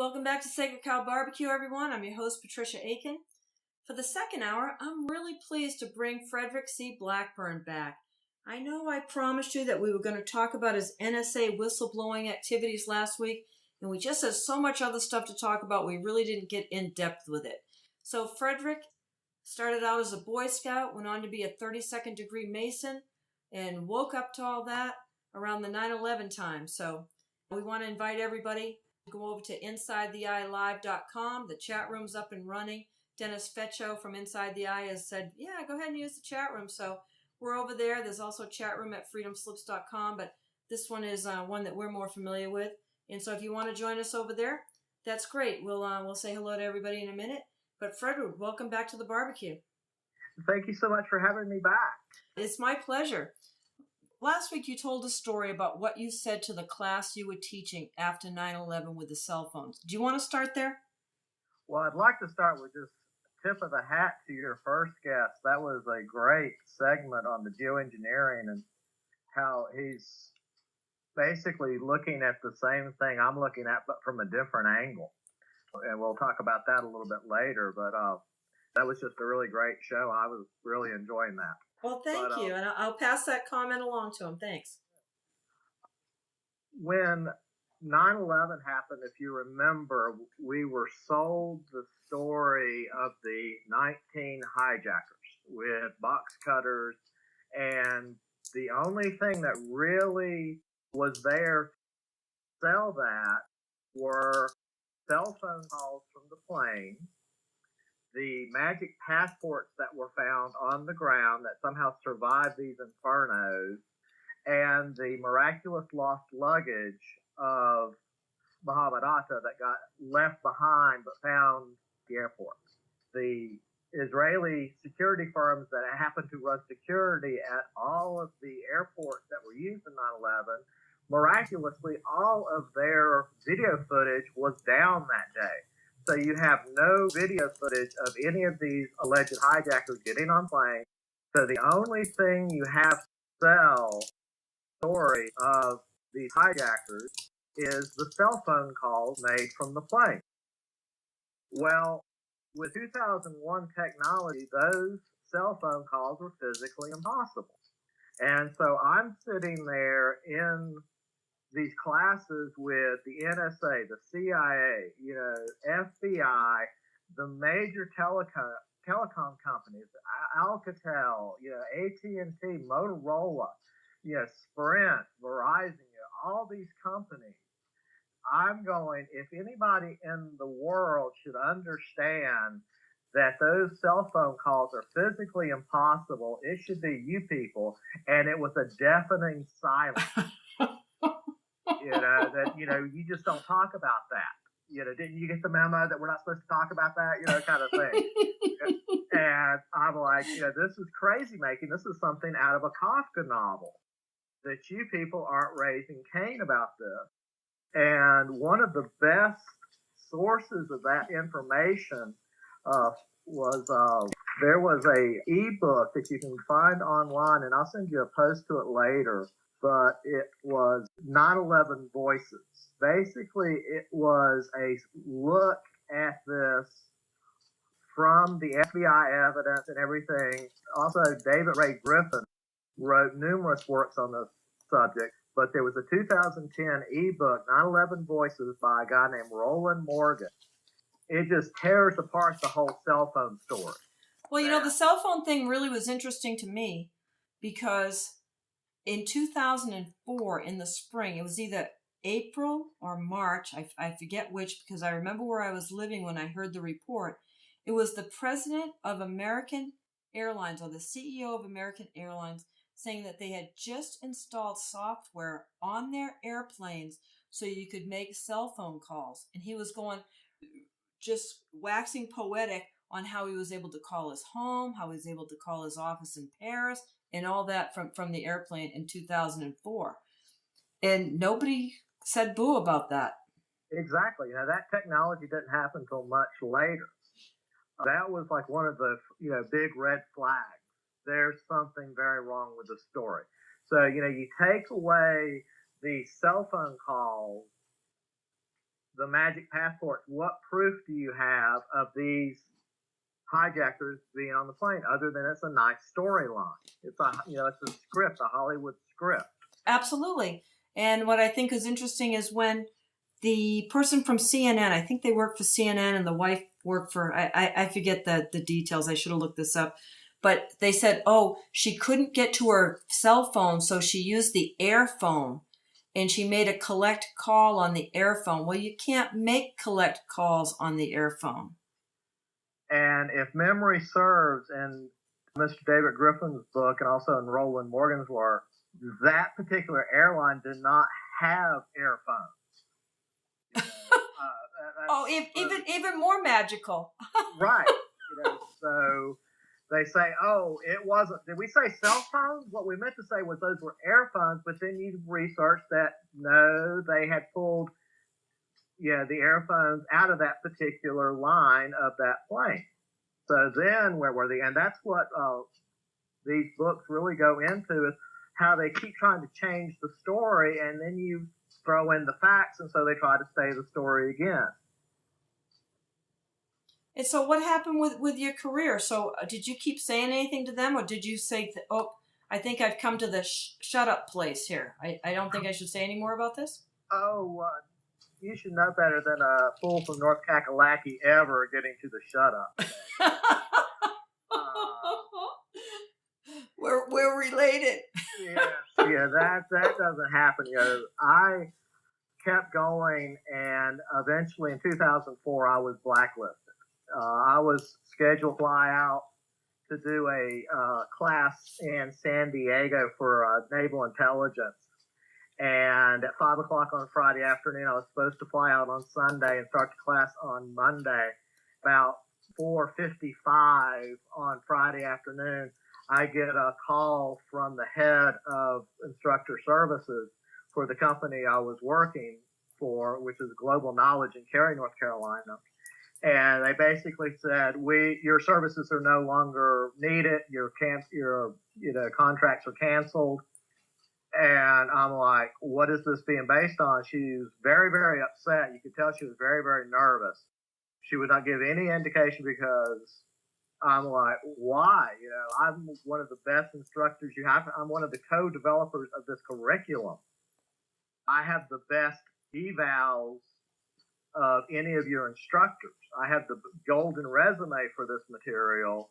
Welcome back to Sacred Cow Barbecue, everyone. I'm your host, Patricia Aiken. For the second hour, I'm really pleased to bring Frederick C. Blackburn back. I know I promised you that we were going to talk about his NSA whistleblowing activities last week, and we just had so much other stuff to talk about, we really didn't get in depth with it. So Frederick started out as a Boy Scout, went on to be a 32nd degree Mason, and woke up to all that around the 9/11 time. So we want to invite everybody to go over to InsideTheEyeLive.com. The chat room's up and running. Dennis Feccio from Inside the Eye has said, yeah, go ahead and use the chat room. So we're over there. There's also a chat room at freedomslips.com, but this one is one that we're more familiar with. And so if you want to join us over there, that's great. We'll say hello to everybody in a minute. But Frederick, welcome back to the barbecue. Thank you so much for having me back. It's my pleasure. Last week you told a story about what you said to the class you were teaching after 9/11 with the cell phones. Do you want to start there? Well, I'd like to start with just tip of the hat to your first guest. That was a great segment on the geoengineering and how he's basically looking at the same thing I'm looking at, but from a different angle. And we'll talk about that a little bit later. But that was just a really great show. I was really enjoying that. Well, thank you. And I'll pass that comment along to him. Thanks. When 9/11 happened, if you remember, we were sold the story of the 19 hijackers with box cutters. And the only thing that really was there to sell that were cell phone calls from the plane, the magic passports that were found on the ground that somehow survived these infernos, and the miraculous lost luggage of Muhammad Atta that got left behind but found at the airport. The Israeli security firms that happened to run security at all of the airports that were used in 9/11, miraculously, all of their video footage was down that day. So you have no video footage of any of these alleged hijackers getting on planes. So the only thing you have to sell the story of these hijackers is the cell phone calls made from the plane. Well, with 2001 technology, those cell phone calls were physically impossible. And so I'm sitting there in these classes with the NSA, the CIA, FBI, the major telecom companies, Alcatel, AT&T, Motorola, Sprint, Verizon, all these companies. I'm going, if anybody in the world should understand that those cell phone calls are physically impossible, it should be you people. And it was a deafening silence. You just don't talk about that. Didn't you get the memo that we're not supposed to talk about that? Kind of thing. And I'm like, this is crazy making. This is something out of a Kafka novel, that you people aren't raising Cain about this. And one of the best sources of that information was there was a ebook that you can find online, and I'll send you a post to it later. But it was 9/11 Voices. Basically, it was a look at this from the FBI evidence and everything. Also, David Ray Griffin wrote numerous works on the subject. But there was a 2010 ebook, 9/11 Voices, by a guy named Roland Morgan. It just tears apart the whole cell phone story. Well, the cell phone thing really was interesting to me because in 2004, in the spring, it was either April or March, I forget which, because I remember where I was living when I heard the report. It was the president of American Airlines, or the CEO of American Airlines, saying that they had just installed software on their airplanes so you could make cell phone calls. And he was going, just waxing poetic on how he was able to call his home, how he was able to call his office in Paris, and all that from the airplane in 2004. And nobody said boo about that. Exactly. That technology didn't happen until much later. That was like one of the, big red flags. There's something very wrong with the story. So, you take away the cell phone calls the magic passports. What proof do you have of these hijackers being on the plane other than it's a nice storyline? It's it's a script, a Hollywood script. Absolutely. And what I think is interesting is when the person from CNN, I think they work for CNN and the wife worked for, I forget the details. I should have looked this up. But they said, oh, she couldn't get to her cell phone, so she used the air phone and she made a collect call on the air phone. Well, you can't make collect calls on the air phone. And if memory serves, in Mr. David Griffin's book and also in Roland Morgan's work, that particular airline did not have air phones. Even more magical. Right. So they say, oh, it wasn't. Did we say cell phones? What we meant to say was those were airphones, but then you research that no, they had pulled the airphones out of that particular line of that plane. So then where were they? And that's what these books really go into, is how they keep trying to change the story, and then you throw in the facts, and so they try to say the story again. And so what happened with your career? So did you keep saying anything to them, or did you say, oh, I think I've come to the shut up place here. I don't think I should say any more about this? Oh, you should know better than a fool from North Kakalaki ever getting to the shut up. We're related. That doesn't happen. I kept going, and eventually in 2004, I was blacklisted. I was scheduled to fly out to do a class in San Diego for naval intelligence. And at 5 o'clock on Friday afternoon, I was supposed to fly out on Sunday and start the class on Monday. About 4:55 on Friday afternoon, I get a call from the head of instructor services for the company I was working for, which is Global Knowledge in Cary, North Carolina. And they basically said, your services are no longer needed. Your contracts are canceled. And I'm like, what is this being based on? She was very, very upset. You could tell she was very, very nervous. She would not give any indication, because I'm like, why? I'm one of the best instructors you have. I'm one of the co-developers of this curriculum. I have the best evals of any of your instructors. I have the golden resume for this material.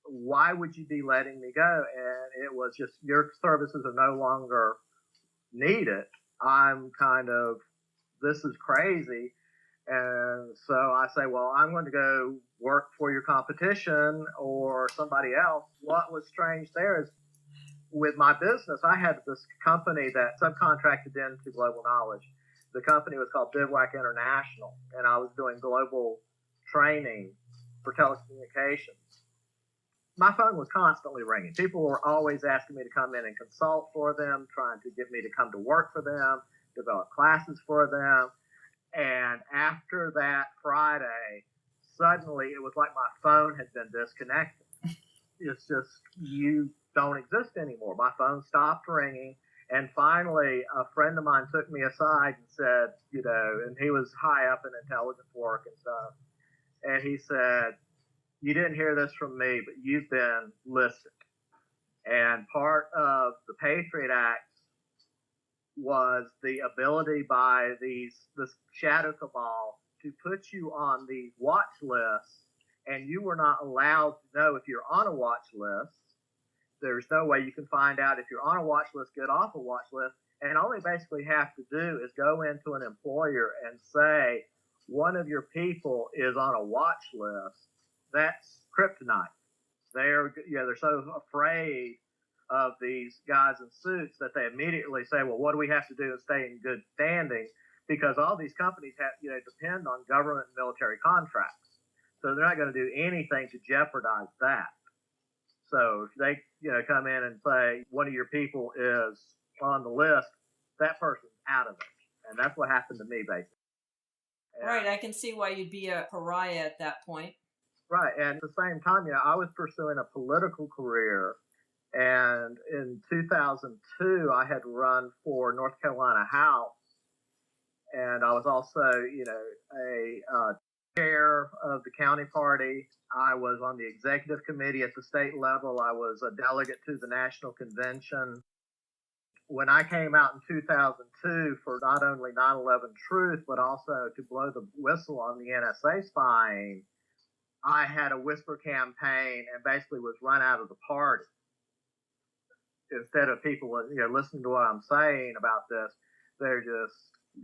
Why would you be letting me go? And it was just, your services are no longer needed. I'm kind of, this is crazy. And so I say, well, I'm going to go work for your competition or somebody else. What was strange there is, with my business, I had this company that subcontracted into Global Knowledge. The company was called Bivouac International, and I was doing global training for telecommunications. My phone was constantly ringing. People were always asking me to come in and consult for them, trying to get me to come to work for them, develop classes for them. And after that Friday, suddenly it was like my phone had been disconnected. It's just, you don't exist anymore. My phone stopped ringing. And finally, a friend of mine took me aside and said, and he was high up in intelligence work and stuff. And he said, you didn't hear this from me, but you've been listed. And part of the Patriot Act was the ability by this shadow cabal to put you on these watch lists, and you were not allowed to know if you're on a watch list. There's no way you can find out if you're on a watch list, get off a watch list, and all they basically have to do is go into an employer and say, one of your people is on a watch list. That's kryptonite. They're so afraid of these guys in suits that they immediately say, well, what do we have to do to stay in good standing? Because all these companies have, depend on government and military contracts. So they're not going to do anything to jeopardize that. So if they, come in and say one of your people is on the list, that person's out of it. And that's what happened to me, basically. And, right. I can see why you'd be a pariah at that point. Right. And at the same time, I was pursuing a political career. And in 2002, I had run for North Carolina House. and I was also, a chair of the county party. I was on the executive committee at the state level. I was a delegate to the national convention. When I came out in 2002 for not only 9/11 Truth, but also to blow the whistle on the NSA spying, I had a whisper campaign and basically was run out of the party. Instead of people, listening to what I'm saying about this, they're just,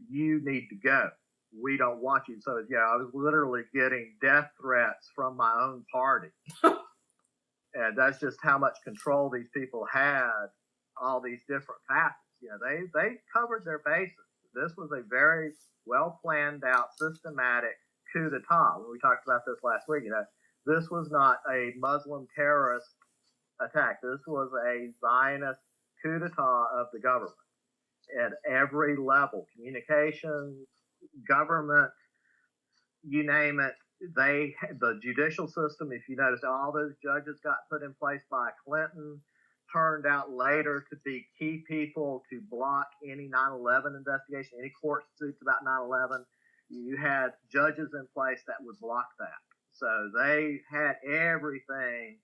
you need to go. We don't want you. So, I was literally getting death threats from my own party. And that's just how much control these people had, all these different facets. They covered their bases. This was a very well planned out, systematic coup d'etat. When we talked about this last week, this was not a Muslim terrorist attack. This was a Zionist coup d'etat of the government at every level, communications, government, you name it. The judicial system, if you notice, all those judges got put in place by Clinton, turned out later to be key people to block any 9/11 investigation, any court suits about 9/11. You had judges in place that would block that. So they had everything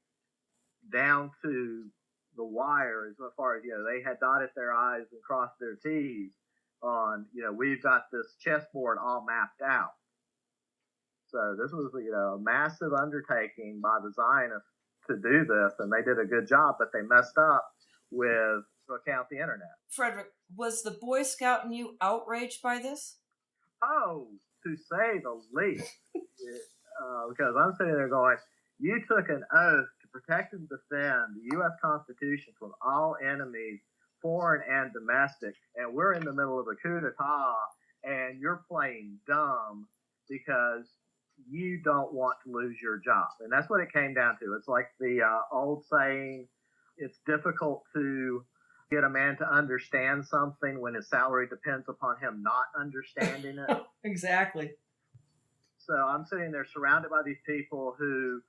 down to the wire as far as, they had dotted their I's and crossed their T's on, we've got this chessboard all mapped out. So this was, a massive undertaking by the Zionists to do this, and they did a good job, but they messed up with account the internet. Frederick, was the Boy Scout in you outraged by this? Oh, to say the least. Because I'm sitting there going, you took an oath to protect and defend the U.S. Constitution from all enemies, foreign and domestic, and we're in the middle of a coup d'etat, and you're playing dumb because you don't want to lose your job. And that's what it came down to. It's like the old saying, it's difficult to get a man to understand something when his salary depends upon him not understanding it. Exactly. So I'm sitting there surrounded by these people who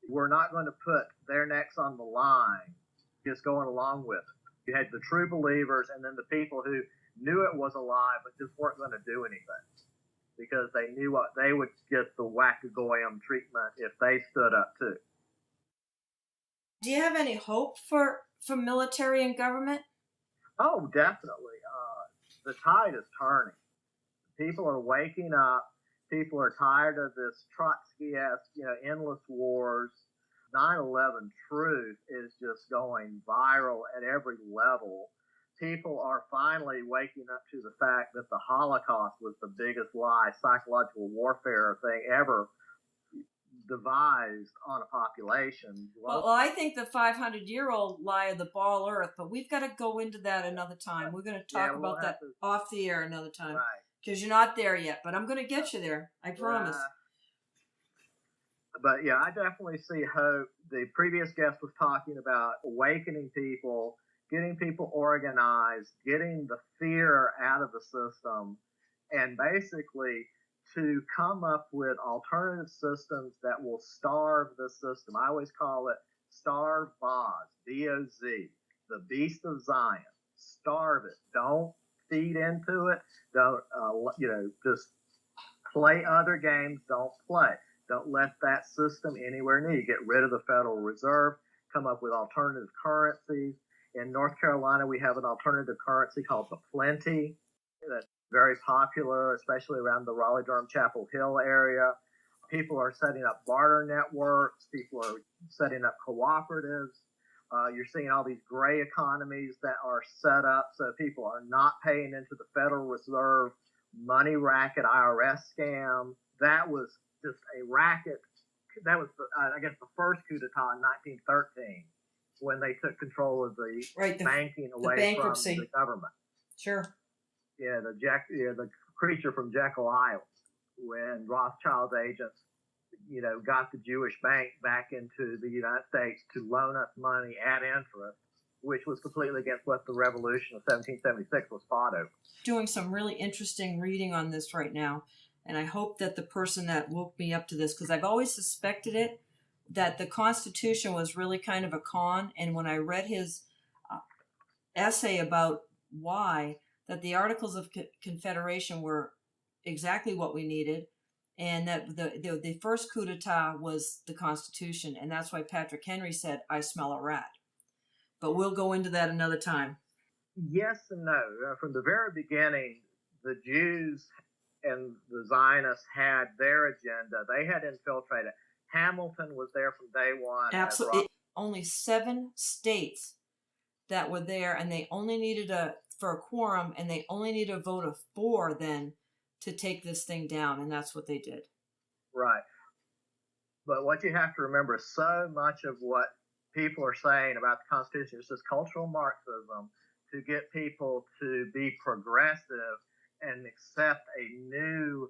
were not going to put their necks on the line, just going along with it. You had the true believers and then the people who knew it was a lie but just weren't going to do anything because they knew what they would get the wackagoyum treatment if they stood up too. Do you have any hope for military and government? Oh, definitely. The tide is turning. People are waking up. People are tired of this Trotsky-esque, endless wars. 9/11 Truth is just going viral at every level. People are finally waking up to the fact that the Holocaust was the biggest lie, psychological warfare thing ever devised on a population. Well, I think the 500-year-old lie of the ball Earth, but we've got to go into that another time. We're going to talk about that off the air another time. Right. Because you're not there yet, but I'm going to get you there. I promise. But I definitely see hope. The previous guest was talking about awakening people, getting people organized, getting the fear out of the system, and basically to come up with alternative systems that will starve the system. I always call it starve Boz, B-O-Z, the beast of Zion. Starve it. Don't feed into it. Don't, just play other games. Don't play. Don't let that system anywhere near you. Get rid of the Federal Reserve. Come up with alternative currencies. In North Carolina, we have an alternative currency called the Plenty that's very popular, especially around the Raleigh-Durham Chapel Hill area. People are setting up barter networks. People are setting up cooperatives. You're seeing all these gray economies that are set up so people are not paying into the Federal Reserve money racket IRS scam. That was just a racket. That was, the first coup d'etat in 1913 when they took control of the banking away from the government. Sure. Yeah, the creature from Jekyll Island, when Rothschild's agents got the Jewish bank back into the United States to loan us money at interest, which was completely against what the Revolution of 1776 was fought over. Doing some really interesting reading on this right now, and I hope that the person that woke me up to this, because I've always suspected it, that the Constitution was really kind of a con, and when I read his essay about why, that the Articles of Confederation were exactly what we needed, and that the first coup d'etat was the Constitution, and that's why Patrick Henry said, "I smell a rat." But we'll go into that another time. Yes and no. From the very beginning, the Jews and the Zionists had their agenda. They had infiltrated. Hamilton was there from day one. Absolutely. Only 7 states that were there, and they only needed for a quorum, and they only needed a vote of 4 then to take this thing down, and that's what they did. Right. But what you have to remember is so much of what people are saying about the Constitution is just cultural Marxism to get people to be progressive and accept a new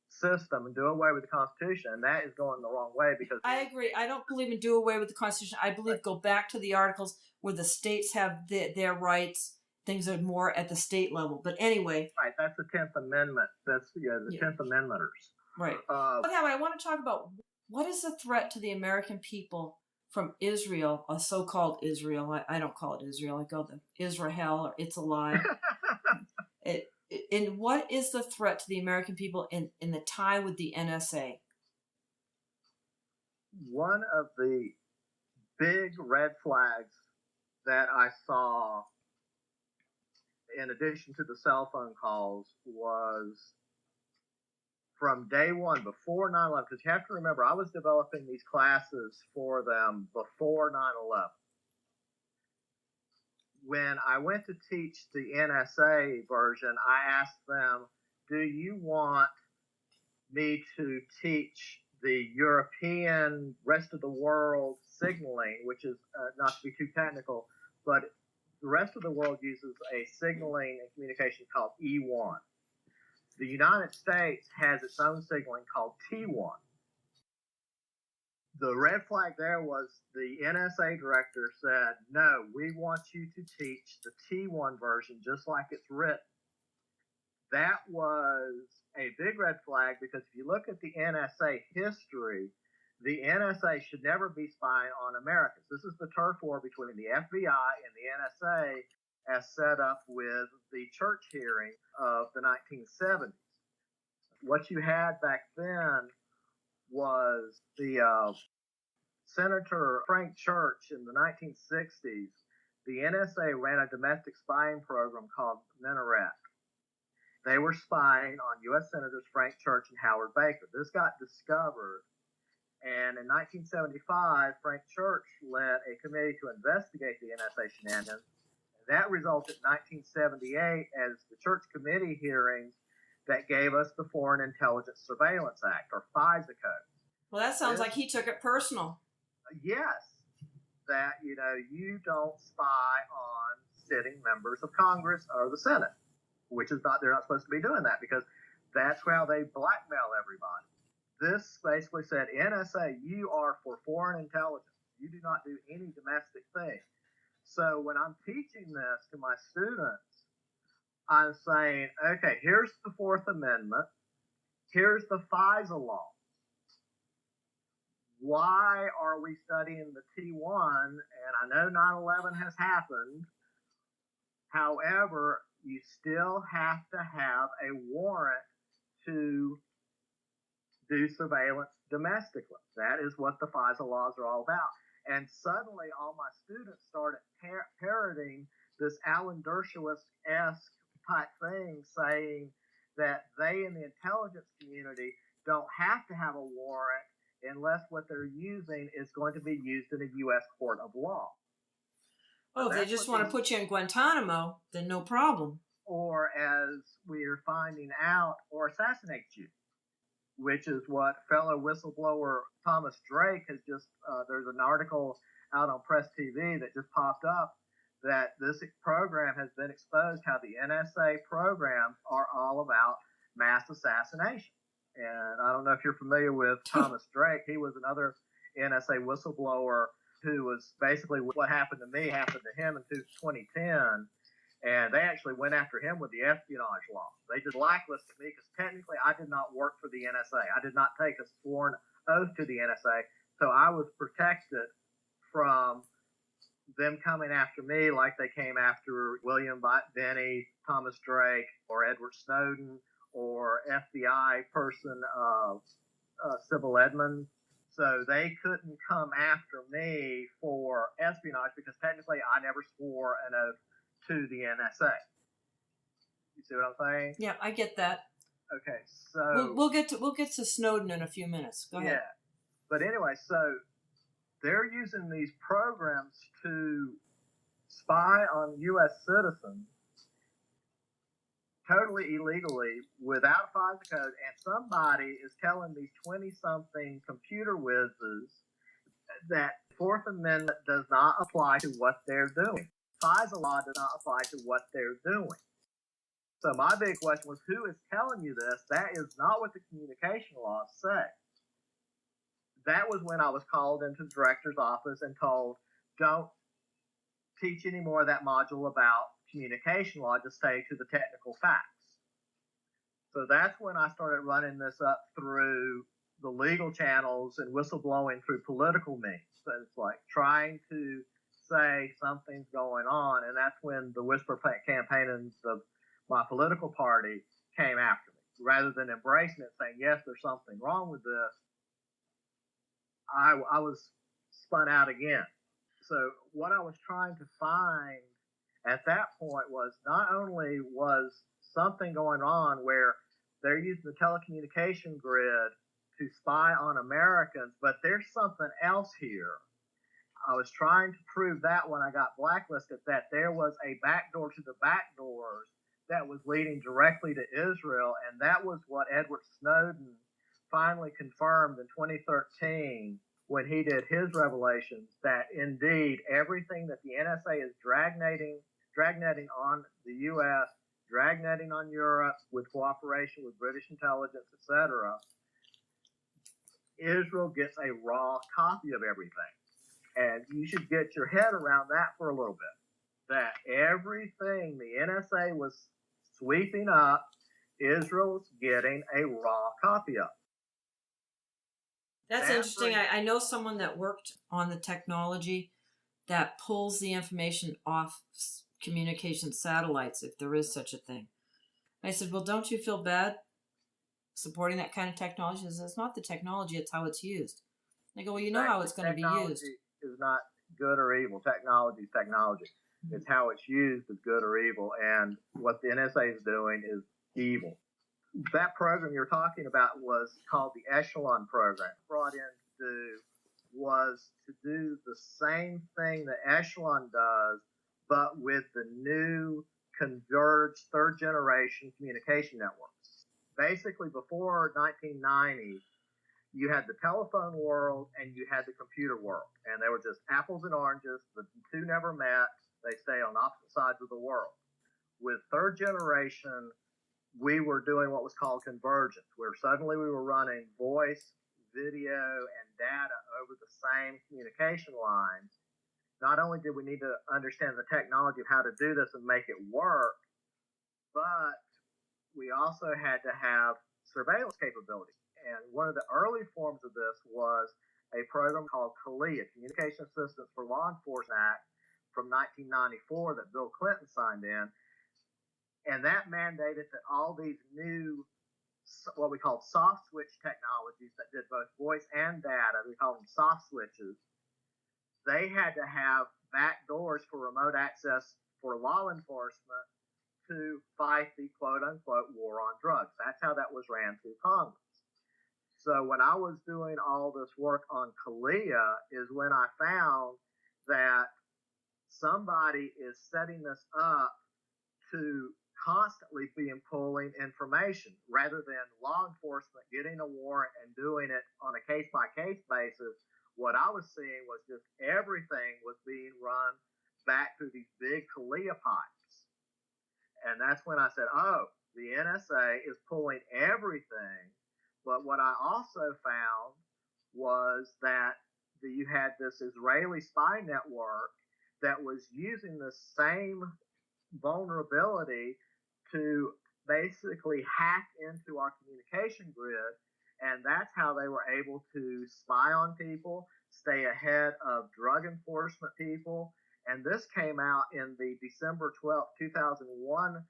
system and do away with the Constitution, and that is going the wrong way. Because I agree. I don't believe in do away with the Constitution. I believe go back to the articles where the states have their rights. Things are more at the state level. But anyway, right, that's the 10th Amendment. That's the 10th Amendmenters. Right. But now I want to talk about what is the threat to the American people from Israel, a so-called Israel. I don't call it Israel. I call it Israel, or it's a lie. And what is the threat to the American people in the tie with the NSA? One of the big red flags that I saw, in addition to the cell phone calls, was from day one, before 9/11, because you have to remember, I was developing these classes for them before 9/11. When I went to teach the NSA version, I asked them, do you want me to teach the European, rest of the world signaling, which is not to be too technical, but the rest of the world uses a signaling and communication called E1. The United States has its own signaling called T1. The red flag there was the NSA director said, no, we want you to teach the T1 version just like it's written. That was a big red flag, because if you look at the NSA history, the NSA should never be spying on Americans. This is the turf war between the FBI and the NSA as set up with the church hearing of the 1970s. What you had back then was the Senator Frank Church in the 1960s. The NSA ran a domestic spying program called Minaret. They were spying on U.S. Senators Frank Church and Howard Baker. This got discovered, and in 1975, Frank Church led a committee to investigate the NSA shenanigans. That resulted in 1978 as the Church Committee hearings that gave us the Foreign Intelligence Surveillance Act, or FISA code. Well, that sounds like he took it personal. Yes, that, you don't spy on sitting members of Congress or the Senate, which is they're not supposed to be doing that, because that's how they blackmail everybody. This basically said, NSA, you are for foreign intelligence. You do not do any domestic thing. So when I'm teaching this to my students, I'm saying, okay, here's the Fourth Amendment. Here's the FISA law. Why are we studying the T1? And I know 9/11 has happened. However, you still have to have a warrant to do surveillance domestically. That is what the FISA laws are all about. And suddenly all my students started parroting this Alan Dershowitz-esque type thing, saying that they in the intelligence community don't have to have a warrant unless what they're using is going to be used in a U.S. court of law. Oh, if they just want to put you in Guantanamo, then no problem. Or, as we're finding out, or assassinate you, which is what fellow whistleblower Thomas Drake has just, there's an article out on Press TV that just popped up that this program has been exposed, how the NSA programs are all about mass assassination. And I don't know if you're familiar with Thomas Drake. He was another NSA whistleblower who was basically, what happened to me happened to him in 2010. And they actually went after him with the espionage law. They just blacklisted me because technically I did not work for the NSA. I did not take a sworn oath to the NSA. So I was protected from them coming after me like they came after William Binney, Thomas Drake, or Edward Snowden, or FBI person, Sybil Edmonds. So they couldn't come after me for espionage because technically I never swore an oath to the NSA. You see what I'm saying? Yeah, I get that. Okay, so we'll get to Snowden in a few minutes. Go ahead. Yeah, but anyway, so they're using these programs to spy on U.S. citizens totally illegally without FISA code, and somebody is telling these 20-something computer whizzes that Fourth Amendment does not apply to what they're doing. FISA law does not apply to what they're doing. So my big question was, who is telling you this? That is not what the communication laws say. That was when I was called into the director's office and told, don't teach any more of that module about communication law, just stay to the technical facts. So that's when I started running this up through the legal channels and whistleblowing through political means. So it's like trying to say something's going on, and that's when the whisper campaigns of my political party came after me. Rather than embracing it, saying, yes, there's something wrong with this, I was spun out again. So what I was trying to find at that point was not only was something going on where they're using the telecommunication grid to spy on Americans, but there's something else here. I was trying to prove that when I got blacklisted, that there was a backdoor to the backdoors that was leading directly to Israel, and that was what Edward Snowden finally confirmed in 2013 when he did his revelations, that indeed everything that the NSA is dragnetting on the U.S., dragnetting on Europe with cooperation with British intelligence, etc., Israel gets a raw copy of everything. And you should get your head around that for a little bit, that everything the NSA was sweeping up, Israel's getting a raw copy of. That's interesting. I know someone that worked on the technology that pulls the information off communication satellites, if there is such a thing. I said, well, don't you feel bad supporting that kind of technology? He says, it's not the technology, it's how it's used. I go, well, you know how it's going to be used. Technology is not good or evil. Technology is technology. Mm-hmm. It's how it's used is good or evil, and what the NSA is doing is evil. That program you're talking about was called the Echelon program. Brought in to do was to do the same thing that Echelon does, but with the new converged third generation communication networks. Basically, before 1990, you had the telephone world and you had the computer world, and they were just apples and oranges. The two never met. They stay on opposite sides of the world. With third generation, we were doing what was called convergence, where suddenly we were running voice, video, and data over the same communication lines. Not only did we need to understand the technology of how to do this and make it work, but we also had to have surveillance capability. And one of the early forms of this was a program called CALIA, Communication Assistance for Law Enforcement Act from 1994 that Bill Clinton signed in. And that mandated that all these new, what we call soft switch technologies that did both voice and data, we call them soft switches, they had to have back doors for remote access for law enforcement to fight the quote-unquote war on drugs. That's how that was ran through Congress. So when I was doing all this work on CALIA is when I found that somebody is setting this up to constantly be pulling information rather than law enforcement getting a warrant and doing it on a case-by-case basis. What I was seeing was just everything was being run back through these big CALIA pipes. And that's when I said, oh, the NSA is pulling everything. But what I also found was that you had this Israeli spy network that was using the same vulnerability to basically hack into our communication grid, and that's how they were able to spy on people, stay ahead of drug enforcement people. And this came out in the December 12th, 2001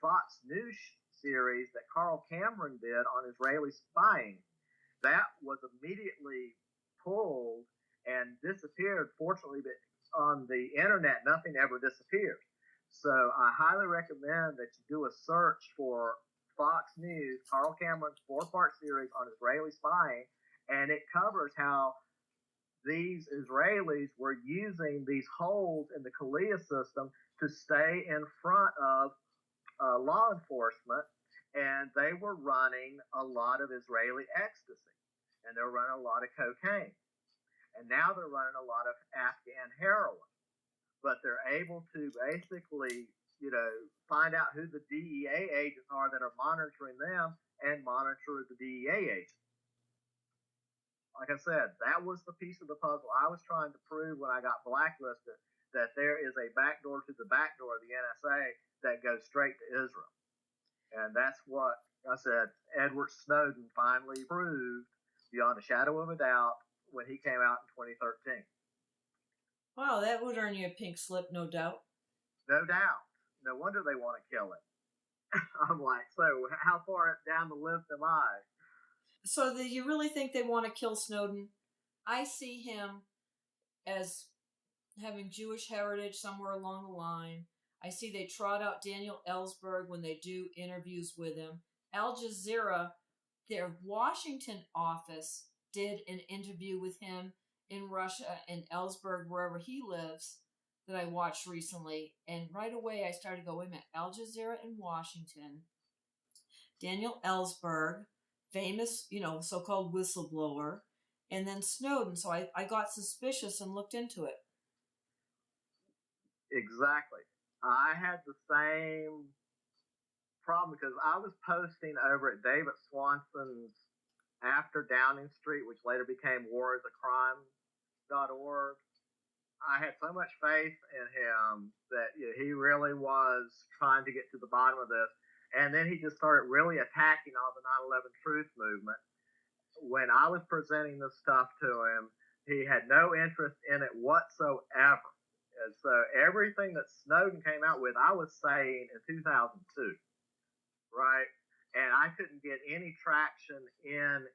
Fox News series that Carl Cameron did on Israeli spying. That was immediately pulled and disappeared. Fortunately, but on the internet, nothing ever disappears. So I highly recommend that you do a search for Fox News, Carl Cameron's 4-part series on Israeli spying, and it covers how these Israelis were using these holes in the Kalia system to stay in front of law enforcement, and they were running a lot of Israeli ecstasy, and they were running a lot of cocaine, and now they're running a lot of Afghan heroin. But they're able to basically, find out who the DEA agents are that are monitoring them and monitor the DEA agents. Like I said, that was the piece of the puzzle I was trying to prove when I got blacklisted, that there is a backdoor to the backdoor of the NSA that goes straight to Israel. And that's what I said Edward Snowden finally proved beyond a shadow of a doubt when he came out in 2013. Wow, that would earn you a pink slip, no doubt. No doubt. No wonder they want to kill him. I'm like, so how far down the list am I? So do you really think they want to kill Snowden? I see him as having Jewish heritage somewhere along the line. I see they trot out Daniel Ellsberg when they do interviews with him. Al Jazeera, their Washington office, did an interview with him in Russia and Ellsberg, wherever he lives, that I watched recently. And right away I started to go, wait a minute, Al Jazeera in Washington, Daniel Ellsberg, famous, so-called whistleblower, and then Snowden. So I got suspicious and looked into it. Exactly. I had the same problem because I was posting over at David Swanson's After Downing Street, which later became warisacrime.org. I had so much faith in him that he really was trying to get to the bottom of this. And then he just started really attacking all the 9/11 truth movement. When I was presenting this stuff to him, he had no interest in it whatsoever. And so everything that Snowden came out with, I was saying in 2002, right? And I couldn't get any traction in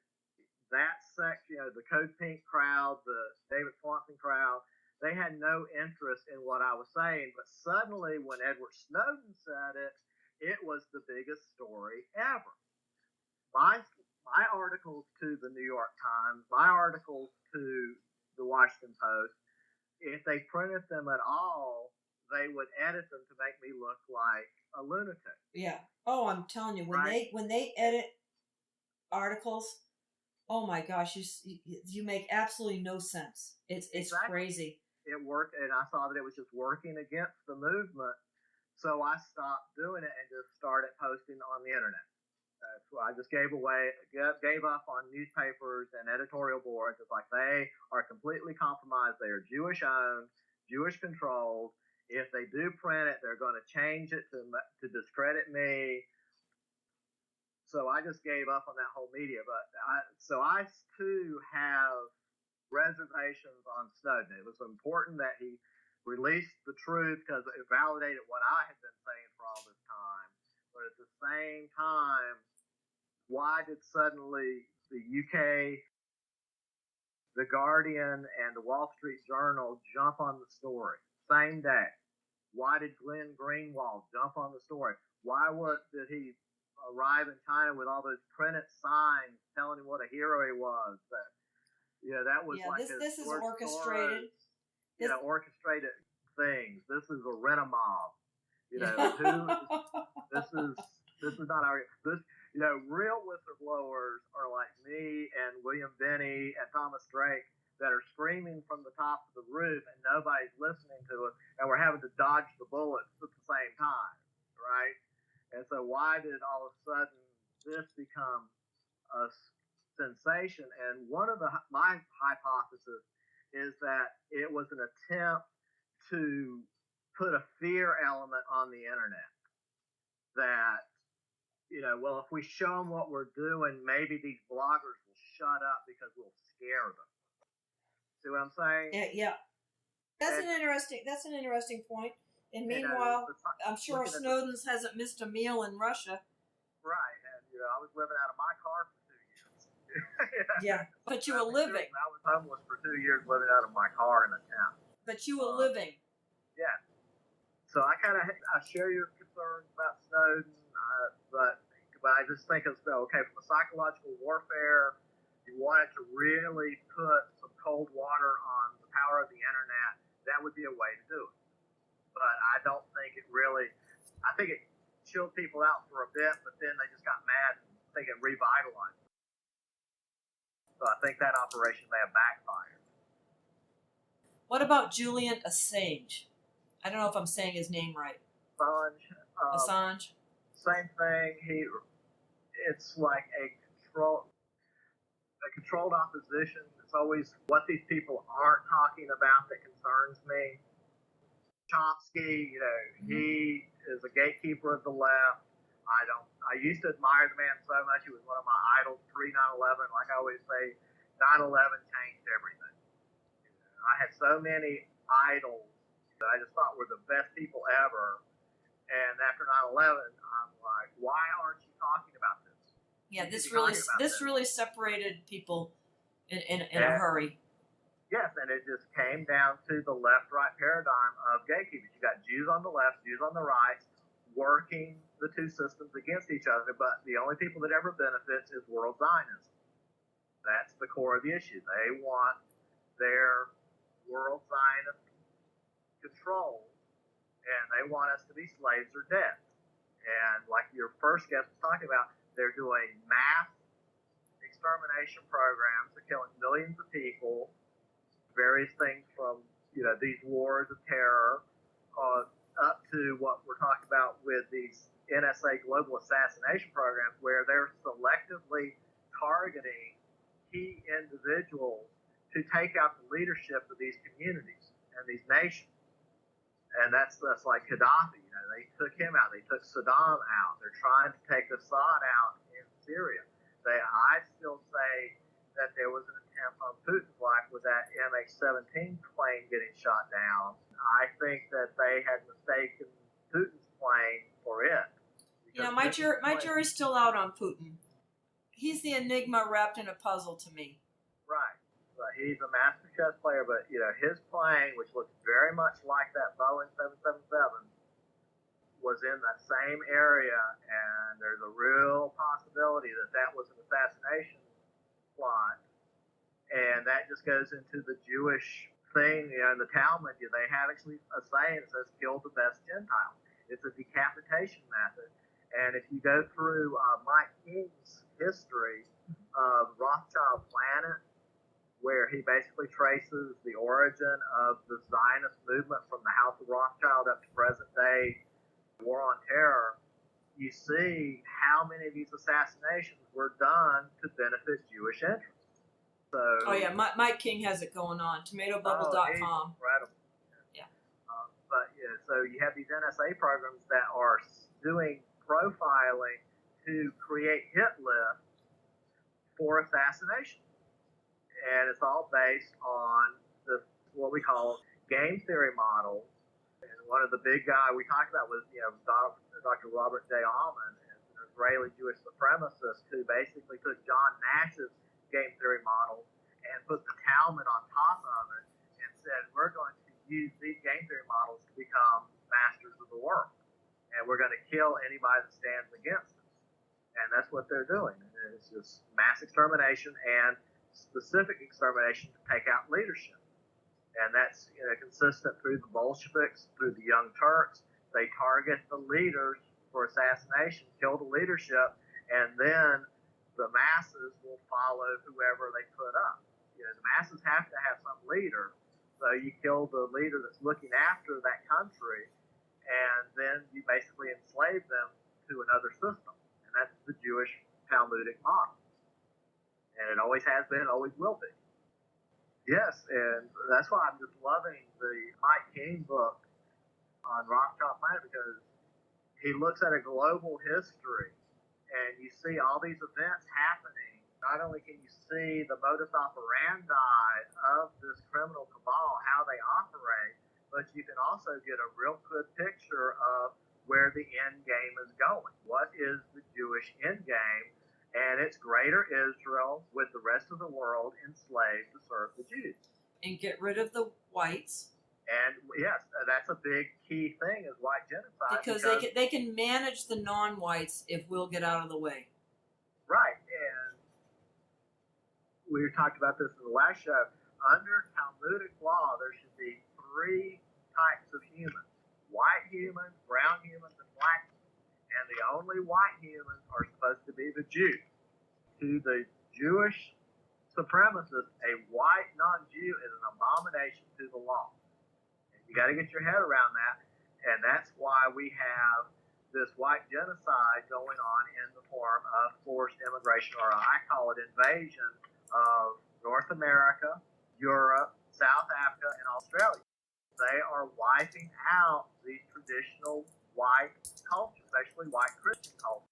that section, the Code Pink crowd, the David Swanson crowd. They had no interest in what I was saying. But suddenly when Edward Snowden said it, it was the biggest story ever. My articles to the New York Times, my articles to the Washington Post, if they printed them at all, they would edit them to make me look like a lunatic. Yeah. Oh, I'm telling you, when they edit articles, oh my gosh, you make absolutely no sense. It's exactly. Crazy. It worked, and I saw that it was just working against the movement, so I stopped doing it and just started posting on the internet. So I just gave up on newspapers and editorial boards. It's like they are completely compromised. They are Jewish owned, Jewish controlled. If they do print it, they're going to change it to discredit me. So I just gave up on that whole media. But I too have reservations on Snowden. It was important that he released the truth because it validated what I had been saying for all this time. But at the same time, why did suddenly the UK, the Guardian, and the Wall Street Journal jump on the story same day? Why did Glenn Greenwald jump on the story? Why did he arrive in China with all those printed signs telling him what a hero he was? That was this is orchestrated. Orchestrated things. This is a rent-a-mob. This is not our real whistleblowers are like me and William Binney and Thomas Drake that are screaming from the top of the roof and nobody's listening to us, and we're having to dodge the bullets at the same time, right? And so why did all of a sudden this become a sensation? And one of my hypothesis is that it was an attempt to put a fear element on the internet that, if we show them what we're doing, maybe these bloggers will shut up because we'll scare them. See what I'm saying? Yeah. That's an interesting point. And meanwhile, I'm sure Snowden's hasn't missed a meal in Russia. Right, and I was living out of my car for 2 years. Yeah, but you were living. I was homeless for 2 years, living out of my car in a tent. But you were living. Yeah. So I share your concerns about Snowden, but I just think it's okay from a psychological warfare. You wanted to really put some cold water on the power of the internet. That would be a way to do it. But I don't think it really. I think it chilled people out for a bit, but then they just got mad and I think it revitalized. So I think that operation may have backfired. What about Julian Assange? I don't know if I'm saying his name right. Assange. Same thing. It's like a controlled opposition. It's always what these people aren't talking about that concerns me. Chomsky, he is a gatekeeper of the left. I used to admire the man so much. He was one of my idols pre 9/11. Like I always say, 9/11 changed everything. I had so many idols that I just thought were the best people ever. And after 9/11, I'm like, why aren't you talking about this? Yeah, this really separated people in a hurry. Yes, and it just came down to the left-right paradigm of gatekeepers. You got Jews on the left, Jews on the right, working the two systems against each other, but the only people that ever benefits is world Zionism. That's the core of the issue. They want their world Zionist control, and they want us to be slaves or dead. And like your first guest was talking about, they're doing mass extermination programs. They're killing millions of people. Various things from these wars of terror up to what we're talking about with these NSA global assassination programs, where they're selectively targeting key individuals to take out the leadership of these communities and these nations. And that's like Gaddafi. They took him out. They took Saddam out. They're trying to take Assad out in Syria. I still say that there was an attempt on Putin's life with that MH17 plane getting shot down. I think that they had mistaken Putin's plane for it. My jury's still out on Putin. He's the enigma wrapped in a puzzle to me. Right. He's a master chess player, but his plane, which looks very much like that Boeing 777, was in that same area, and there's a real possibility that was an assassination plot. And that just goes into the Jewish thing, in the Talmud. They have actually a saying that says, kill the best Gentile. It's a decapitation method. And if you go through Mike King's history of Rothschild Planet, where he basically traces the origin of the Zionist movement from the House of Rothschild up to present day war on terror, you see how many of these assassinations were done to benefit Jewish interests. So, Mike King has it going on. TomatoBubble.com. Incredible. Yeah. So you have these NSA programs that are doing profiling to create hit lists for assassination. And it's all based on what we call game theory models. And one of the big guys we talked about was Dr. Robert J. Allman, an Israeli Jewish supremacist who basically took John Nash's game theory model and put the Talmud on top of it and said, we're going to use these game theory models to become masters of the world. And we're going to kill anybody that stands against us. And that's what they're doing. And it's just mass extermination and specific extermination to take out leadership. And that's consistent through the Bolsheviks, through the Young Turks. They target the leaders for assassination, kill the leadership, and then the masses will follow whoever they put up. The masses have to have some leader, so you kill the leader that's looking after that country, and then you basically enslave them to another system. And that's the Jewish Talmudic model. And it always has been, always will be. Yes, and that's why I'm just loving the Mike King book on Rothschild Planet, because he looks at a global history and you see all these events happening. Not only can you see the modus operandi of this criminal cabal, how they operate, but you can also get a real good picture of where the end game is going. What is the Jewish end game? And it's greater Israel with the rest of the world enslaved to serve the Jews. And get rid of the whites. And yes, that's a big key thing is white genocide. Because they can manage the non-whites if we'll get out of the way. Right. And we talked about this in the last show. Under Talmudic law, there should be three types of humans: white humans, brown humans, and black humans. And the only white humans are supposed to be the Jews. To the Jewish supremacist, a white non-Jew is an abomination to the law. And you got to get your head around that. And that's why we have this white genocide going on in the form of forced immigration, or I call it invasion of North America, Europe, South Africa, and Australia. They are wiping out the traditional white culture, especially white Christian culture,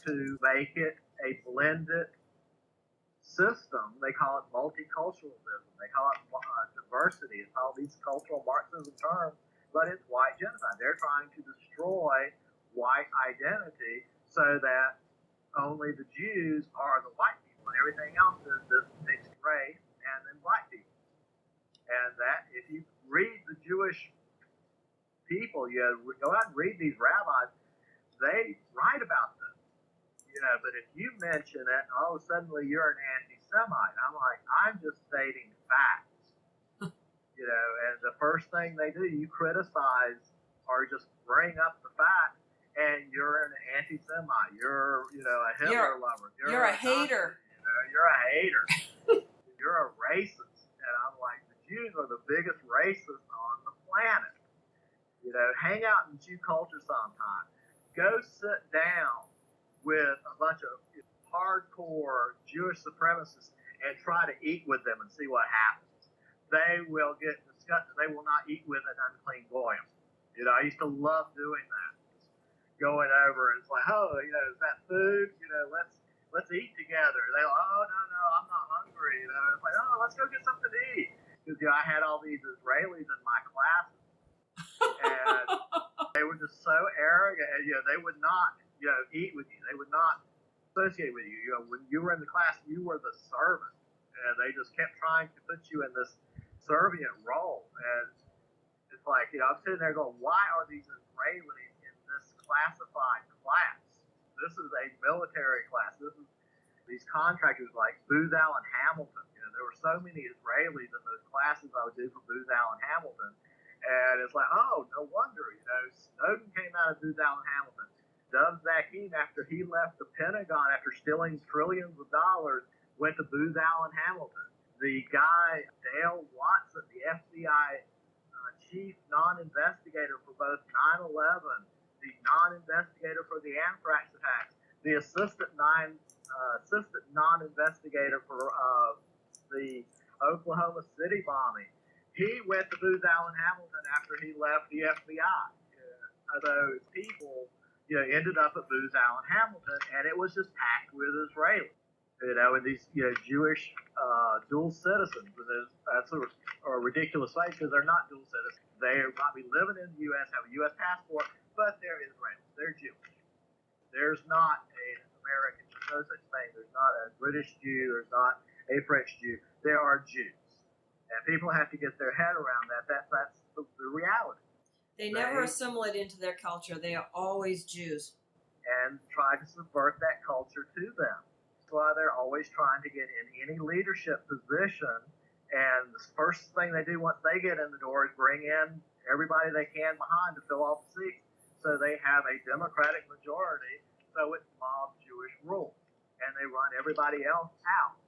to make it a blended system. They call it multiculturalism. They call it diversity. It's all these cultural Marxism terms, but it's white genocide. They're trying to destroy white identity so that only the Jews are the white people and everything else is this mixed race and then black people. And that, if you read the Jewish people, you go out and read these rabbis, they write about them. But if you mention it, oh, suddenly you're an anti-Semite. I'm like, I'm just stating facts. And the first thing they do, you criticize or just bring up the fact, and you're an anti-Semite. You're, a Hitler lover. You're a hater. You're a hater. You're a racist. And I'm like, the Jews are the biggest racists on the planet. Hang out in Jew culture sometime. Go sit down with a bunch of hardcore Jewish supremacists and try to eat with them and see what happens. They will get disgusted. They will not eat with an unclean goyim. I used to love doing that. Just going over and it's like, oh, is that food? Let's eat together. They go, oh, no, I'm not hungry. It's like, oh, let's go get something to eat. Because I had all these Israelis in my classes. And they were just so arrogant. And, they would not, eat with you. They would not associate with you. When you were in the class, you were the servant. And they just kept trying to put you in this servient role. And it's like, I'm sitting there going, why are these Israelis in this classified class? This is a military class. This is these contractors like Booz Allen Hamilton. There were so many Israelis in those classes I would do for Booz Allen Hamilton. And it's like, oh, no wonder, Snowden came out of Booz Allen Hamilton. Dov Zakheim, after he left the Pentagon after stealing trillions of dollars, went to Booz Allen Hamilton. The guy, Dale Watson, the FBI chief non-investigator for both 9/11, the non-investigator for the anthrax attacks, the assistant non-investigator for the Oklahoma City bombing. He went to Booz Allen Hamilton after he left the FBI. Those people, ended up at Booz Allen Hamilton, and it was just packed with Israelis. And these, Jewish dual citizens. And that's a ridiculous thing because they're not dual citizens. They might be living in the U.S., have a U.S. passport, but they're Israelis. They're Jewish. There's not an American, no such thing. There's not a British Jew. There's not a French Jew. There are Jews. And people have to get their head around that. That's the reality. They never assimilate into their culture. They are always Jews. And try to subvert that culture to them. That's why they're always trying to get in any leadership position. And the first thing they do once they get in the door is bring in everybody they can behind to fill all the seats. So they have a Democratic majority. So it's mob Jewish rule. And they run everybody else out.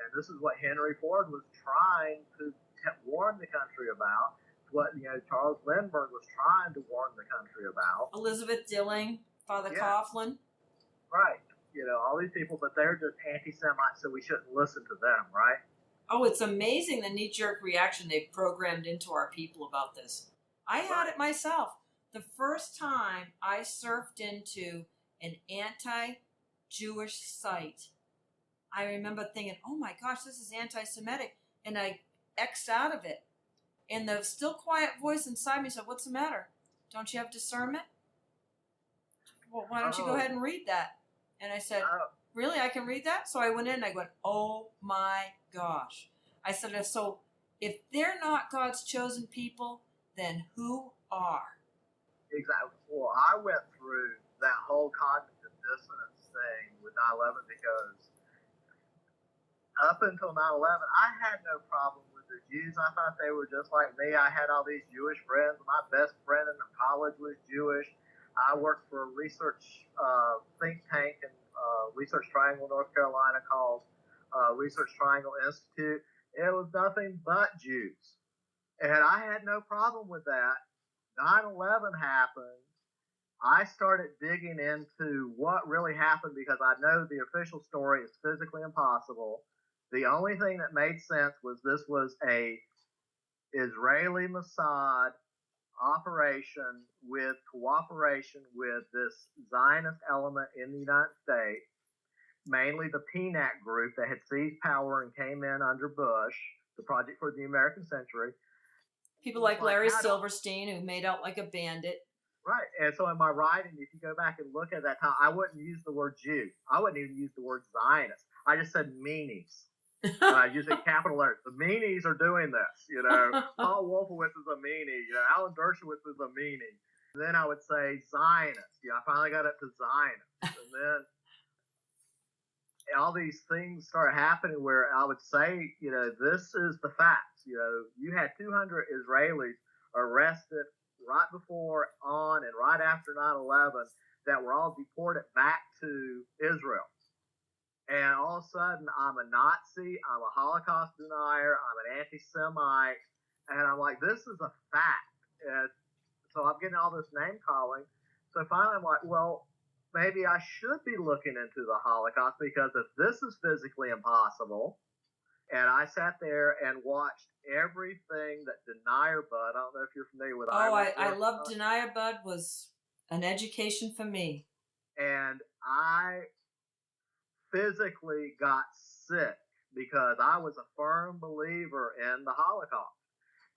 And this is what Henry Ford was trying to warn the country about. What Charles Lindbergh was trying to warn the country about. Elizabeth Dilling, Father Coughlin. Right. All these people, but they're just anti-Semites, so we shouldn't listen to them, right? Oh, it's amazing the knee-jerk reaction they've programmed into our people about this. I had it myself. The first time I surfed into an anti-Jewish site, I remember thinking, oh my gosh, this is anti-Semitic. And I X'd out of it. And the still quiet voice inside me said, what's the matter? Don't you have discernment? well, why don't you go ahead and read that? And I said, really, I can read that? So I went in and I went, oh my gosh. I said, so if they're not God's chosen people, then who are? Exactly. Well, I went through that whole cognitive dissonance thing with 9/11 because up until 9/11, I had no problem with the Jews. I thought they were just like me. I had all these Jewish friends. My best friend in college was Jewish. I worked for a research think tank in Research Triangle, North Carolina, called Research Triangle Institute. It was nothing but Jews. And I had no problem with that. 9/11 happened. I started digging into what really happened because I know the official story is physically impossible. The only thing that made sense was this was a Israeli Mossad operation with cooperation with this Zionist element in the United States, mainly the PNAC group that had seized power and came in under Bush, the Project for the American Century. People like Larry Silverstein, who made out like a bandit. Right. And so in my writing, if you go back and look at that time, I wouldn't use the word Jew. I wouldn't even use the word Zionist. I just said meanies. Using capital letters. The meanies are doing this. Paul Wolfowitz is a meanie. Alan Dershowitz is a meanie. And then I would say Zionist. I finally got up to Zionist. And then all these things started happening where I would say, this is the facts. You had 200 Israelis arrested right before, on, and right after 9/11 that were all deported back to Israel. And all of a sudden, I'm a Nazi, I'm a Holocaust denier, I'm an anti-Semite, and I'm like, this is a fact. And so I'm getting all this name calling. So finally, I'm like, well, maybe I should be looking into the Holocaust, because if this is physically impossible, and I sat there and watched everything that Denier Bud, I don't know if you're familiar with. I love Denier Bud, was an education for me. And I physically got sick because I was a firm believer in the Holocaust.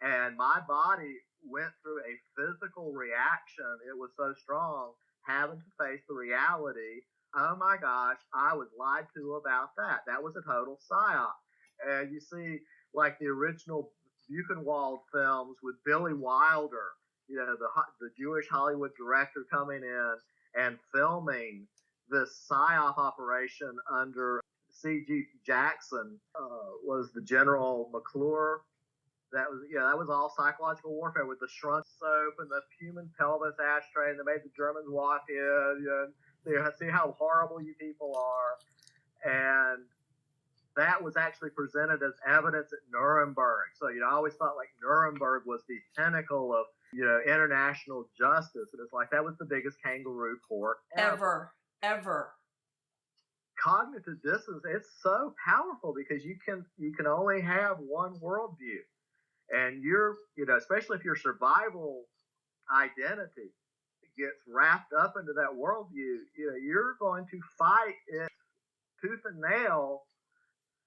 And my body went through a physical reaction. It was so strong, having to face the reality. Oh my gosh, I was lied to about that. That was a total psyop. And you see, like the original Buchenwald films with Billy Wilder, the Jewish Hollywood director coming in and filming this psyop operation under C.G. Jackson, was the General McClure. That was all psychological warfare with the shrunk soap and the human pelvis ashtray, and they made the Germans walk in. See how horrible you people are. And that was actually presented as evidence at Nuremberg. So, I always thought like Nuremberg was the pinnacle of, international justice. And it's like, that was the biggest kangaroo court ever. Cognitive dissonance, it's so powerful because you can only have one worldview. And especially if your survival identity gets wrapped up into that worldview, you're going to fight it tooth and nail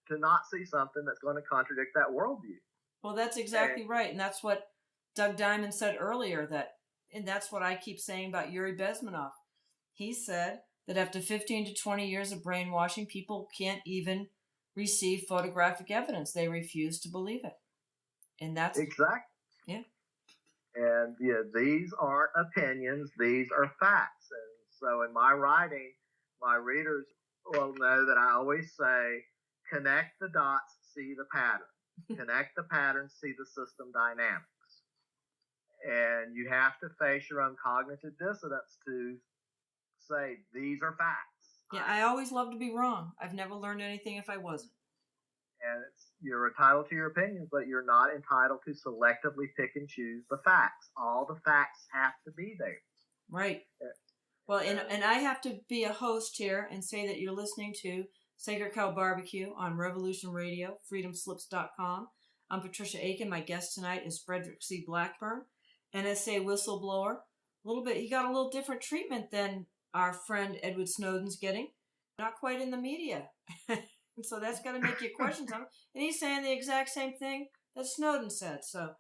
to not see something that's going to contradict that worldview. Well, that's exactly right. And that's what Doug Diamond said earlier, and that's what I keep saying about Yuri Bezmenov. He said that after 15 to 20 years of brainwashing, people can't even receive photographic evidence. They refuse to believe it. And that's exactly. Yeah. And these aren't opinions, these are facts. And so in my writing, my readers will know that I always say, connect the dots, see the pattern. Connect the pattern, see the system dynamics. And you have to face your own cognitive dissonance to say, these are facts. Yeah, I always love to be wrong. I've never learned anything if I wasn't. And you're entitled to your opinions, but you're not entitled to selectively pick and choose the facts. All the facts have to be there. Right. Well, and I have to be a host here and say that you're listening to Sacred Cow Barbecue on Revolution Radio, freedomslips.com. I'm Patricia Aiken. My guest tonight is Frederick C. Blackburn, NSA Whistleblower. He got a little different treatment than our friend Edward Snowden's getting. Not quite in the media. So that's got to make you question something. And he's saying the exact same thing that Snowden said. So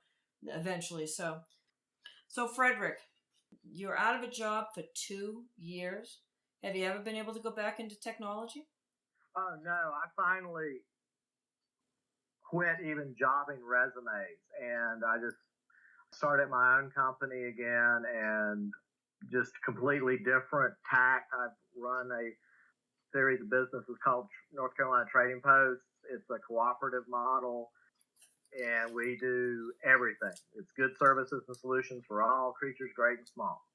eventually, so Frederick, You're out of a job for 2 years. Have you ever been able to go back into technology? Oh no, I finally quit even jobbing resumes, and I just started my own company again, and just completely different tack. I've run a series of businesses called North Carolina Trading Posts. It's a cooperative model, and we do everything. It's good services and solutions for all creatures, great and small.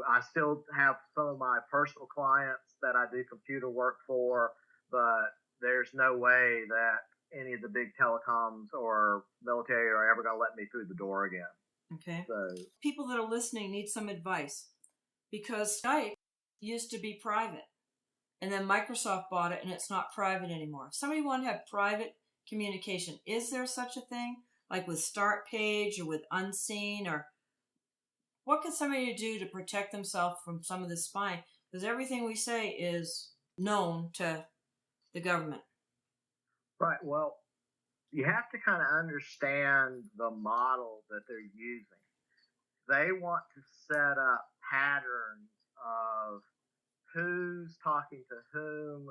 I still have some of my personal clients that I do computer work for, but there's no way that any of the big telecoms or military are ever going to let me through the door again. Okay. So people that are listening need some advice, because Skype used to be private, and then Microsoft bought it and it's not private anymore. If somebody want to have private communication, is there such a thing, like with Start Page or with Unseen, or what can somebody do to protect themselves from some of this spying? Because everything we say is known to the government. right, well, you have to kind of understand the model that they're using. They want to set up patterns of who's talking to whom.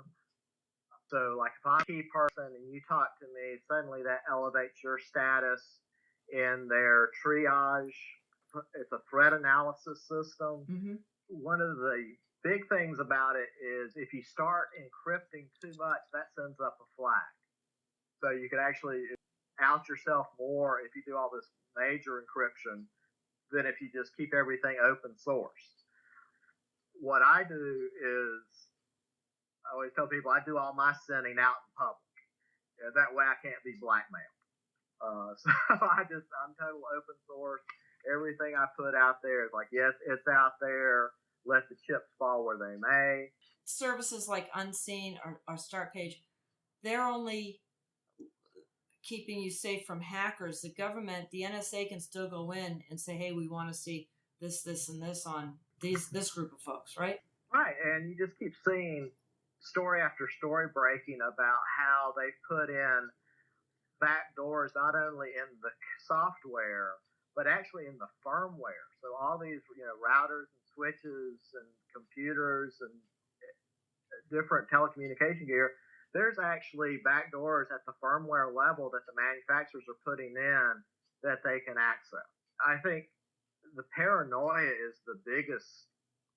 So, like, if I'm a key person and you talk to me, suddenly that elevates your status in their triage. It's a threat analysis system. Mm-hmm. One of the big things about it is if you start encrypting too much, that sends up a flag. So you can actually out yourself more if you do all this major encryption than if you just keep everything open source. What I do is, I always tell people I do all my sending out in public. That way I can't be blackmailed. So I'm total open source. Everything I put out there is like, yes, it's out there. Let the chips fall where they may. Services like Unseen or Start Page, they're only keeping you safe from hackers. The government, the NSA, can still go in and say, hey, we want to see this, and this on this group of folks, right? Right, and you just keep seeing story after story breaking about how they put in back doors not only in the software but actually in the firmware. So all these routers and switches and computers and different telecommunication gear, there's actually back doors at the firmware level that the manufacturers are putting in that they can access. I think the paranoia is the biggest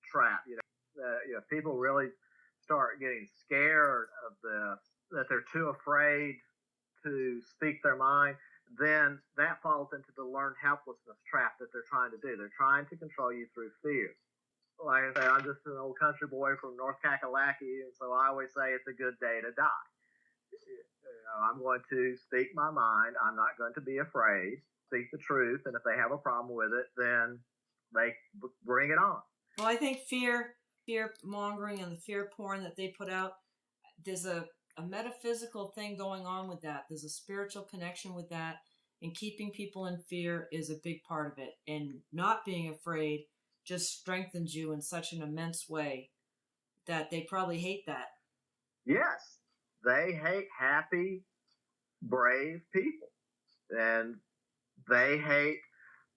trap. People really start getting scared of this, that they're too afraid to speak their mind. Then that falls into the learned helplessness trap that they're trying to do. They're trying to control you through fear. Like I say, I'm just an old country boy from North Kakalaki, and so I always say it's a good day to die. I'm going to speak my mind. I'm not going to be afraid. Speak the truth, and if they have a problem with it, then they bring it on. Well, I think fear mongering and the fear porn that they put out, there's a metaphysical thing going on with that. There's a spiritual connection with that, and keeping people in fear is a big part of it. And not being afraid just strengthens you in such an immense way that they probably hate that. Yes, they hate happy, brave people, and they hate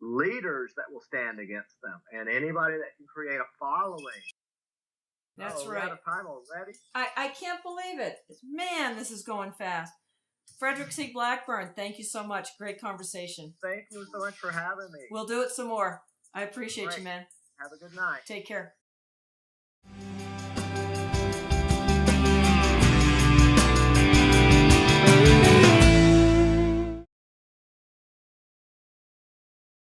leaders that will stand against them, and anybody that can create a following. That's right. We're out of time already. I can't believe it. Man, this is going fast. Frederick C. Blackburn, thank you so much. Great conversation. Thank you so much for having me. We'll do it some more. I appreciate you, man. Have a good night. Take care.